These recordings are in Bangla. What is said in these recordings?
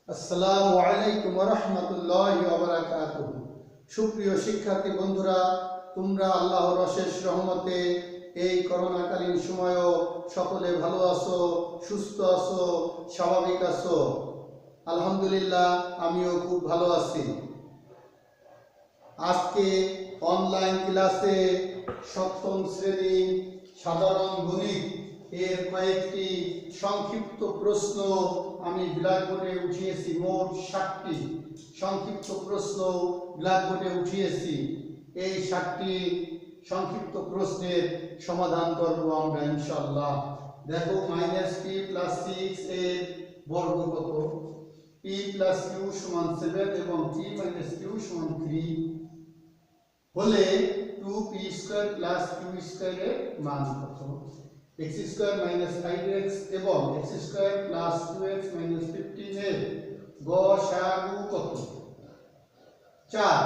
আসসালামু আলাইকুম ওয়া রাহমাতুল্লাহি ওয়া বারাকাতুহু। সুপ্রিয় শিক্ষার্থী বন্ধুরা, তোমরা আল্লাহর অশেষ রহমতে এই করোনাকালীন সময়ও সকলে ভালো আছো, সুস্থ আছো, স্বাভাবিক আছো? আলহামদুলিল্লাহ, আমিও খুব ভালো আছি। আজকে অনলাইন ক্লাসে সপ্তম শ্রেণী সাধারণ গণিত এর কয়েকটি সংক্ষিপ্ত প্রশ্ন আমি ব্ল্যাকবোর্ডে উঠিয়েছি। মোট 60টি সংক্ষিপ্ত প্রশ্ন ব্ল্যাকবোর্ডে উঠিয়েছি। এই 60টি সংক্ষিপ্ত প্রশ্নের সমাধান করব আমরা ইনশাআল্লাহ। দেখো, -p + 6 এর বর্গ কত? p + q = 7 এবং p - q = 3 হলে 2p² + q² এর মান কত? x² - 5x এবং x² + 2x - 15 এর গসাগু কত? 4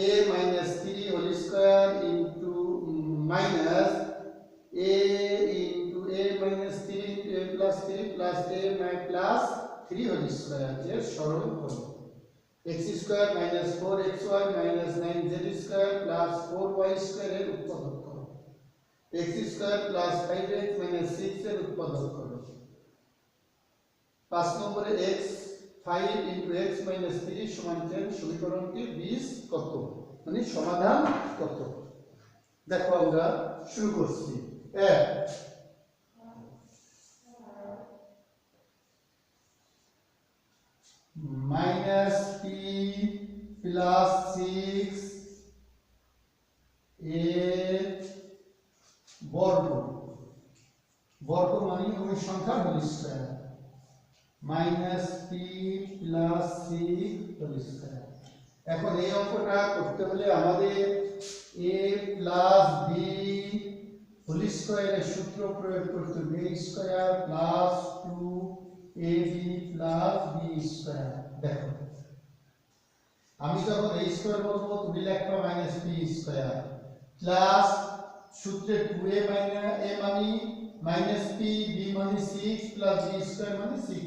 a - 3 whole square into minus a into a - 3 a + 3 plus a plus 3 whole square এর সরল করো। x² - 4xy - 9z² plus 4y² এর উৎপাদক করো। x² + 5x - 6 এর উৎপাদক করো। 5 নম্বরে x 5 * x - 3 = 10 সমীকরণটি 20 কত? মানে সমাধান কত? দেখো, আমরা শুরু করছি। -p + 6 এর বর্গ মানে ওই সংখ্যার whole square. -p + 6 whole square. এখন এই অঙ্কটা করতে হলে আমাদের a + b হোল স্কয়ারের সূত্র প্রয়োগ করতে হবে। a² + 2ab + b²। দেখো, আমি যখন a² বলবো তুমি লিখবা -p² প্লাস সূত্রে 2a মানে -p, b মানে 6 প্লাস b² মানে 6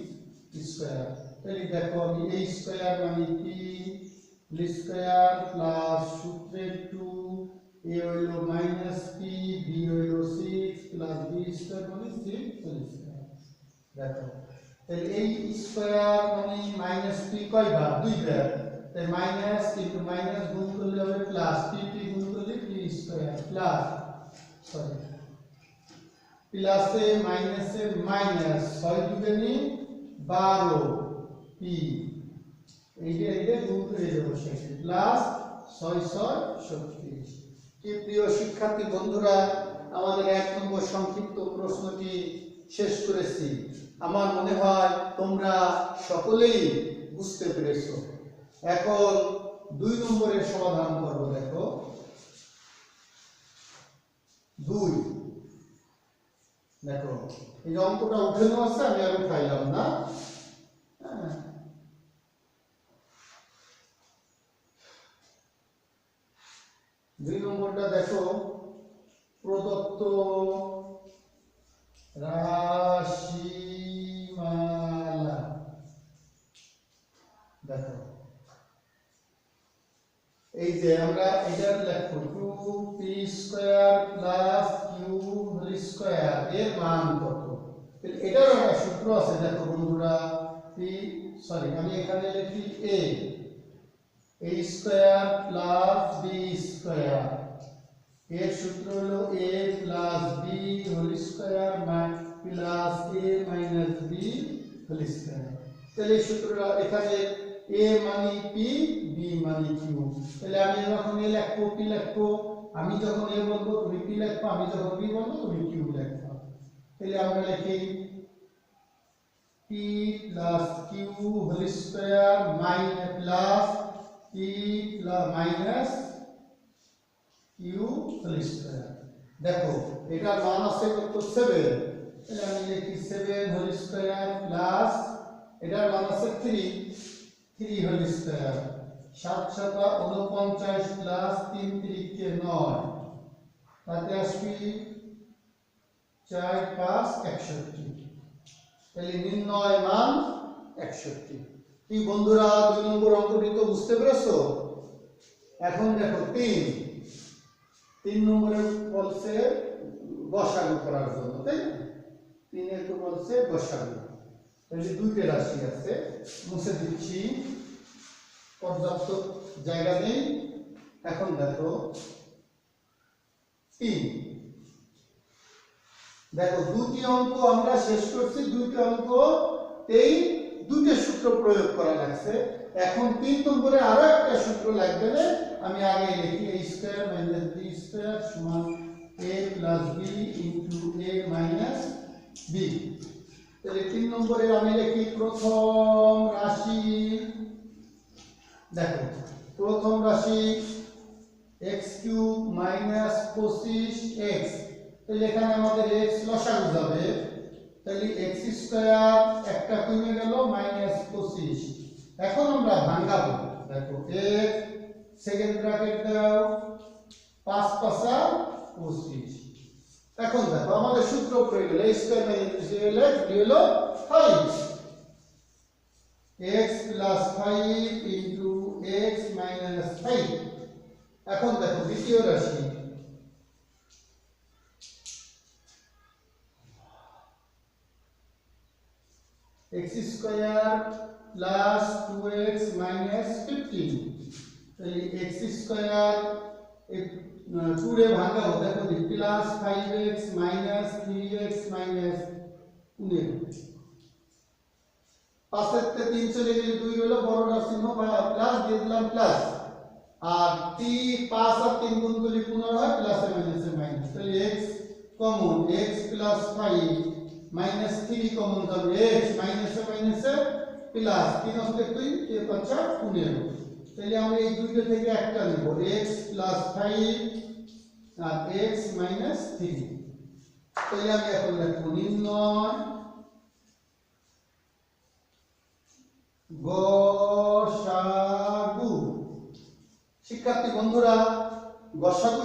তাহলে দেখো, আমি a² মানে p হোল স্কয়ার প্লাস সূত্রে 2 a হইল -p, b হইল 6 প্লাস b² মানে 6 হোল স্কয়ার। দেখো, তাহলে এই স্কয়ার মানে -p কয়বার? দুইবার। তাই মাইনাস ইনটু মাইনাস গুণ করলে হবে প্লাস, p গুণ করলে p² প্লাস প্লাসে মাইনাসে মাইনাস 6 দুগুণে 12 p এইটা গুণ করে দেব শেষে প্লাস 6 6 36। কি প্রিয় শিক্ষার্থী বন্ধুরা, আমাদের 1 নম্বর সংক্ষিপ্ত প্রশ্নটি শেষ করেছি। আমার মনে হয় তোমরা সকলেই বুঝতে পেরেছো। এখন 2 নম্বরের সমাধান করব। দেখো, 2 দেখো, এই অঙ্কটা উঠানো আছে, আমি আর উঠাইলাম না। 2 নম্বরটা দেখো, প্রদত্ত রাশিমালা। দেখো, এই যে আমরা এটা লিখব 2p² + q হোল স্কয়ার এর মান কত? এটার একটা সূত্র আছে। দেখো বন্ধুরা, আমি এখানে লিখি a² + b² এর সূত্র হলো a + b whole square plus a - b whole square. তাহলে এই সূত্রটা এখানে a মানে p, b মানে q। তাহলে আমি যখন a লিখবো p লিখবো, আমি যখন a বলবো তুমি p লিখবা, আমি যখন b বলবো তুমি q লিখবা। তাহলে আমরা লিখি p + q whole square plus p minus q whole square. দেখো, এটার মান আছে কত? 7। তাহলে আমি লিখি 7 হোল স্কয়ার প্লাস এটার মান আছে 3 হোল স্কয়ার। 7 × 7 = 49 প্লাস 3 × 3 = 9, তাতে আসবে 4 × 5 = 61। তাহলে নির্ণয় মান 61। কি বন্ধুরা 2 নম্বর অঙ্কটি তো বুঝতে পেরেছো? এখন দেখো 3 নম্বরে বলছে গসাগু করার জন্য, তাই না? 3 তো বলছে গসাগু। তাহলে দুইটা রাশি আছে, মুছে দিচ্ছি, পর্যাপ্ত জায়গা নেই। এখন দেখো 3, দেখো দুটি অঙ্ক আমরা শেষ করছি, দুইটি অঙ্ক এই দুটো সূত্র প্রয়োগ করা লাগছে। এখন 3 নম্বরে আরো একটা সূত্র লাগবে, না আমি আগে লিখি a square minus b square সমান a plus b into a minus b। তাহলে 3 নম্বরে আমি লিখি প্রথম রাশি, দেখো প্রথম রাশি x কিউব মাইনাস 25x, তাহলে এখানে আমাদের x লসাগু যাবে, তাহলে x স্কয়ার একটা কমে গেল মাইনাস 25। এখন আমরা ভাঙাবো, দেখো x সেকেন্ড ব্র্যাকেট দাও 5 5 25। এখন দেখো আমাদের সূত্র প্রয়োগ হলো a স্কয়ার মাইনাস x হলো 5, x plus 5 into x minus 5। এখন দেখো দ্বিতীয় রাশি x square plus 2x minus 15, তাহলে x স্কয়ার 2 রে ভাঙাবো, দেখো plus 5x minus 3x minus 19। 5 থেকে 3 চলে গেলে 2 হলো, বড়টা চিহ্ন প্লাস দিয়ে দিলাম প্লাস, আর 5 আর 3 গুণ করলে 15 হয়, প্লাস মাইনাসে মাইনাস, তাহলে x common, x plus 5 minus 3 common যাবে, x মাইনাসে মাইনাসে প্লাস 3 হচ্ছে 2 এর পাঁচা 15। তাহলে আমরা এই দুইটা থেকে একটা নেব, x প্লাস 5 আর x মাইনাস 3। তাহলে আমি এখন লিখব নির্ণয় গসাগু। শিক্ষার্থী বন্ধুরা, গসাগু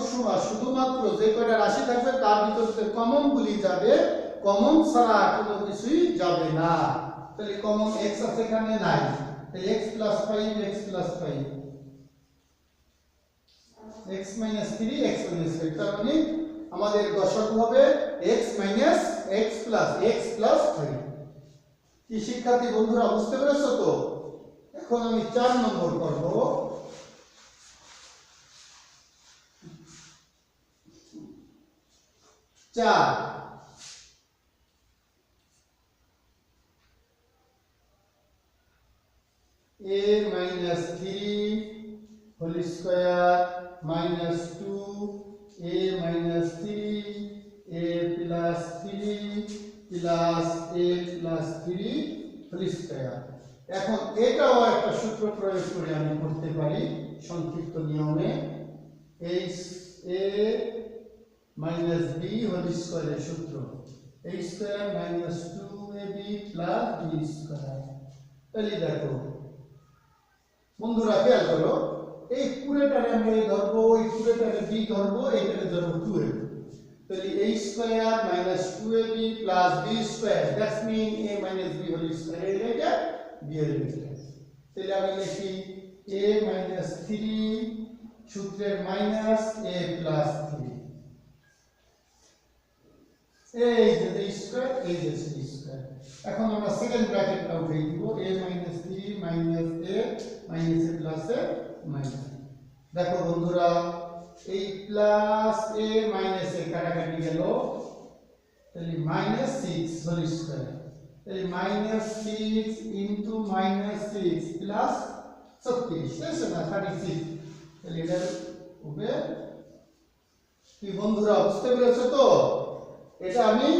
শুধুমাত্র যে কয়টা রাশি থাকবে তার ভিতর থেকে কমন গুলি যাবে, কমন ছাড়া কোনো কিছুই যাবে না। তাহলে কমন x আছে এখানে নাই, তাহলে x plus 5 x plus 5 x minus 3 x minus 5, তার মানে আমাদের গসাগু হবে x মাইনাস x প্লাস 5। কি শিক্ষার্থী বন্ধুরা বুঝতে পেরেছো তো? এখন আমি 4 নম্বর করব। a minus 3 whole square minus 2 a minus 3 a plus 3 plus a plus 3 whole square। এখন এটাও একটা সূত্র প্রয়োগ করে আমি করতে পারি সংক্ষিপ্ত নিয়মে, a minus b whole square এর সূত্র a square minus 2ab plus b square। তাহলে দেখো বন্ধুরা খেয়াল করো, এই পুরোটারে আমরা a ধরবো, এই পুরোটারে b ধরবো, এইটারে ধরবো 2ab, তাহলে a square minus 2ab plus b square, that means a minus b whole square এর এটা b এর এটা। তাহলে আমি লিখি a minus 3 সূত্রের মাইনাস a plus 3, এই যে a স্কয়ার এই যে c স্কয়ার। এখন আমরা সেকেন্ড ব্র্যাকেটটা উঠিয়ে দিব, a minus 3 minus a minus a plus a minus। দেখো বন্ধুরা এই প্লাস a minus a কাটাকাটি গেল, তাহলে minus 6 whole square, তাহলে minus 6 into minus 6 plus 36, তাই না 36। তাহলে এটা হবে কি বন্ধুরা বুঝতে পেরেছো তো? এটা আমি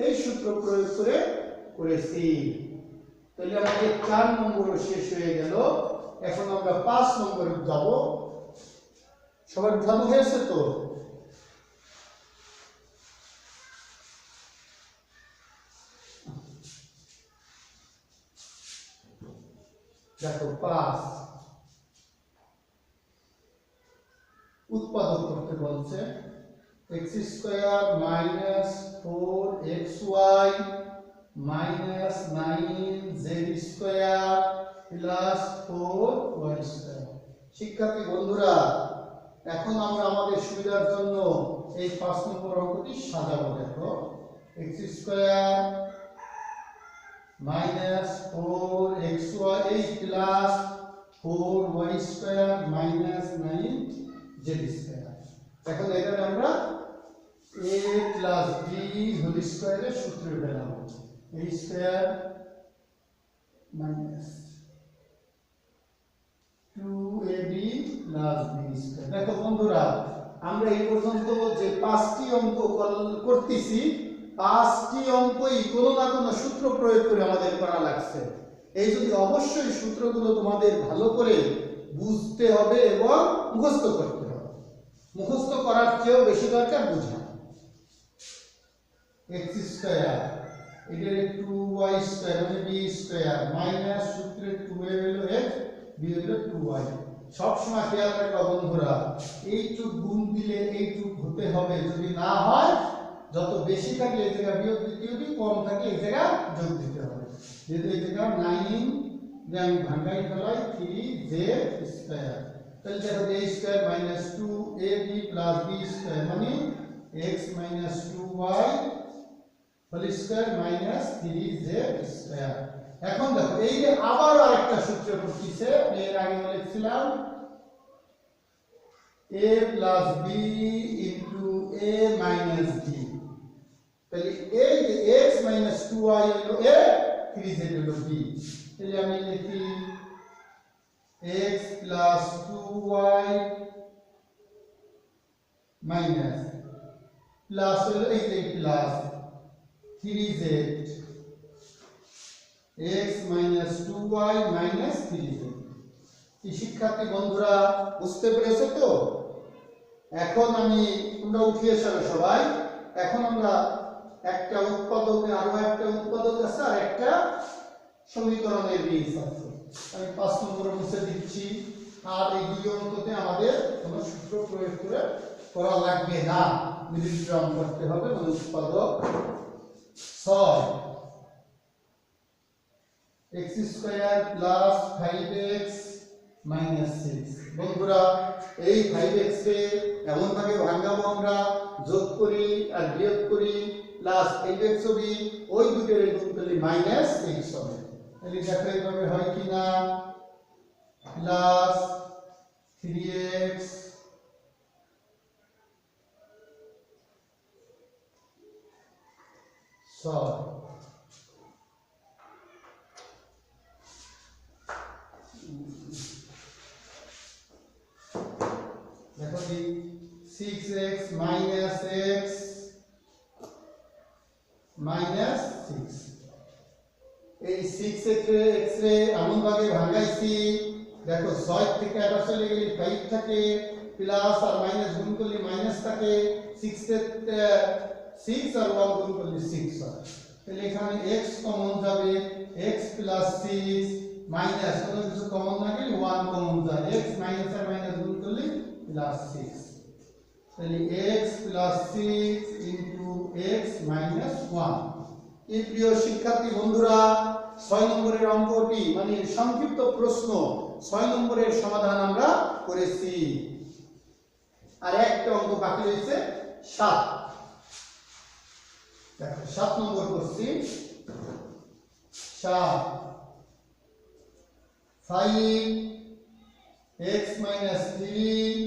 এই সূত্র প্রয়োগ করে করেছি। তাহলে আমাদের 4 নম্বর শেষ হয়ে গেল। এখন আমরা 5 নম্বরে যাব। সবার বোঝানো হয়েছে তো? দেখো 5 উৎপাদক করতে বলছে, x square minus 4xy minus 9z square plus 4y square. শিক্ষার্থী বন্ধুরা, এখন আমরা আমাদের সুবিধার জন্য এই 5 নম্বর অঙ্কটি সাজাবো। দেখো x square minus 4xy plus 4y square minus 9z square. এখন এখানে আমরা a প্লাস b হোল স্কয়ারের সূত্র পেলাম। a square minus 2ab plus b square. দেখো বন্ধুরা, আমরা এই পর্যন্ত যে 5টি অঙ্ক করতেছি, 5টি অঙ্কই কোনো না কোনো সূত্র প্রয়োগ করে আমাদের করা লাগছে। এই জন্য অবশ্যই সূত্রগুলো তোমাদের ভালো করে বুঝতে হবে এবং মুখস্থ করতে হবে। মুখস্থ করার চেয়েও বেশি দরকার বোঝা। x স্কয়ার এটার 2y স্কয়ার মানে b স্কয়ার মাইনাস সূত্রে 2a হলো x, b হলো 2y। সব সময় খেয়াল রাখবা বন্ধুরা, এইটুক গুণ দিলে এইটুক হতে হবে। যদি না হয়, যত বেশি থাকে এই জায়গা বিয়োগ দিতে হবে, কম থাকে এই জায়গা যোগ দিতে হবে। যেহেতু এই জায়গা 9 যে আমি ভাঙাই ফেলাই 3z স্কয়ার, তাহলে দেখো a square minus 2ab plus b square মানে x minus 2y whole square minus 3z square. এখন দেখো এই যে আবার আরেকটা সূত্র করতেছে, এর আগে বলেছিলাম a plus b into a minus b। তাহলে এই যে x মাইনাস 2y হলো a, 3z হলো b। তাহলে আমি লিখি x plus 2y minus plus হলো এই যে plus 3z x minus 2y minus 3z। কি শিক্ষার্থী বন্ধুরা, বুঝতে পেরেছো তো? এখন তোমরা উঠিয়ে এসো সবাই। এখন আমরা একটা উৎপাদকে আরো একটা উৎপাদক আছে আর একটা সমীকরণের বীজ আছে। আমি 5 নম্বর মুছে দিচ্ছি। আর এই দুই অঙ্কতে আমাদের কোনো সূত্র প্রয়োগ করে করা লাগবে না, মিডিল টার্ম করতে হবে। মানে উৎপাদক 6 x square plus 5x minus 6। বন্ধুরা, এই 5x কে এমন ভাবে ভাঙাবো আমরা, যোগ করি আর বিয়োগ করি, প্লাস 8x হবে, ওই দুটোর গুণ করলে মাইনাস x হবে। তাহলে দেখো এইভাবে হয় কিনা, প্লাস 3x দেখো কি 6x মাইনাস x মাইনাস 6। এই 6x রে এমন ভাবে ভাঙাইছি, দেখো 6 থেকে আবার চলে গেলে 5 থাকে, প্লাস আর মাইনাস গুণ করলে মাইনাস থাকে, 6 আর 1 গুণ করলে 6 হয়। তাহলে এখানে x কমন যাবে, x প্লাস 6 মাইনাস কোনো কিছু কমন না গেলে 1 কমন যায়, x মাইনাস আর মাইনাস গুণ করলে প্লাস 6। তাহলে x plus 6 into x minus 1। এই প্রিয় শিক্ষার্থী বন্ধুরা, 6 নম্বরের অঙ্কটি মানে সংক্ষিপ্ত প্রশ্ন 6 নম্বরের সমাধান আমরা করেছি। আর একটা অঙ্ক বাকি রয়েছে 7। দেখো 7 নম্বর করছি। 7 5x মাইনাস 3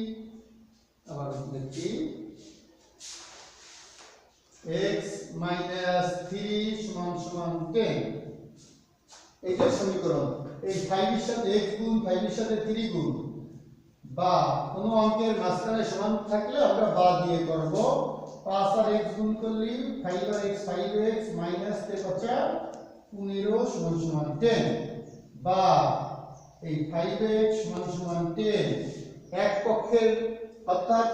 আবার দেখি x মাইনাস 3 সমান সমান 10। এইটা সমীকরণ। এই 5 এর সাথে x গুণ 5 এর সাথে 3 গুণ বা কোনো অঙ্কের মাঝখানে সমান থাকলে আমরা বা দিয়ে করব। 5 আর x গুণ করলে 5 আর x 5x মাইনাস 15 সমান সমান 10 বা এই 5x সমান সমান 10 এক পক্ষের অর্থাৎ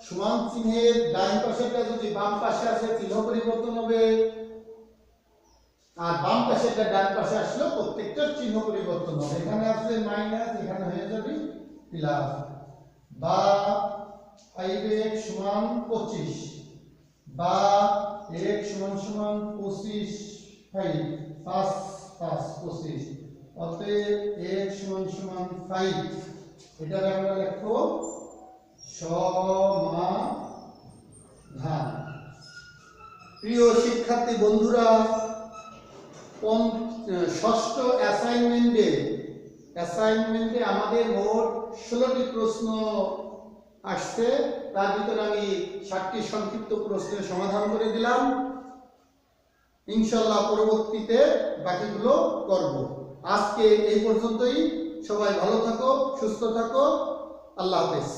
সমান চিহ্নের ডান পাশেরটা যদি বাম পাশে আসে চিহ্ন পরিবর্তন হবে, আর বাম পাশেরটা ডান পাশে আসলে প্রত্যেকটার চিহ্ন পরিবর্তন হবে। এখানে আছে মাইনাস, এখানে হয়ে যাবে প্লাস। বা 5x সমান 25 বা x সমান সমান 25 5 5 5 25। অতএব 5 এটার আমরা লিখব সমাধান। প্রিয় শিক্ষার্থী বন্ধুরা, ষষ্ঠ অ্যাসাইনমেন্টে আমাদের মোট 16টি প্রশ্ন আসছে। তার ভিতরে আমি 7টি সংক্ষিপ্ত প্রশ্নের সমাধান করে দিলাম। ইনশাআল্লাহ পরবর্তীতে বাকিগুলো করব। আজকে এই পর্যন্তই। সবাই ভালো থাকো, সুস্থ থাকো। আল্লাহ হাফেজ।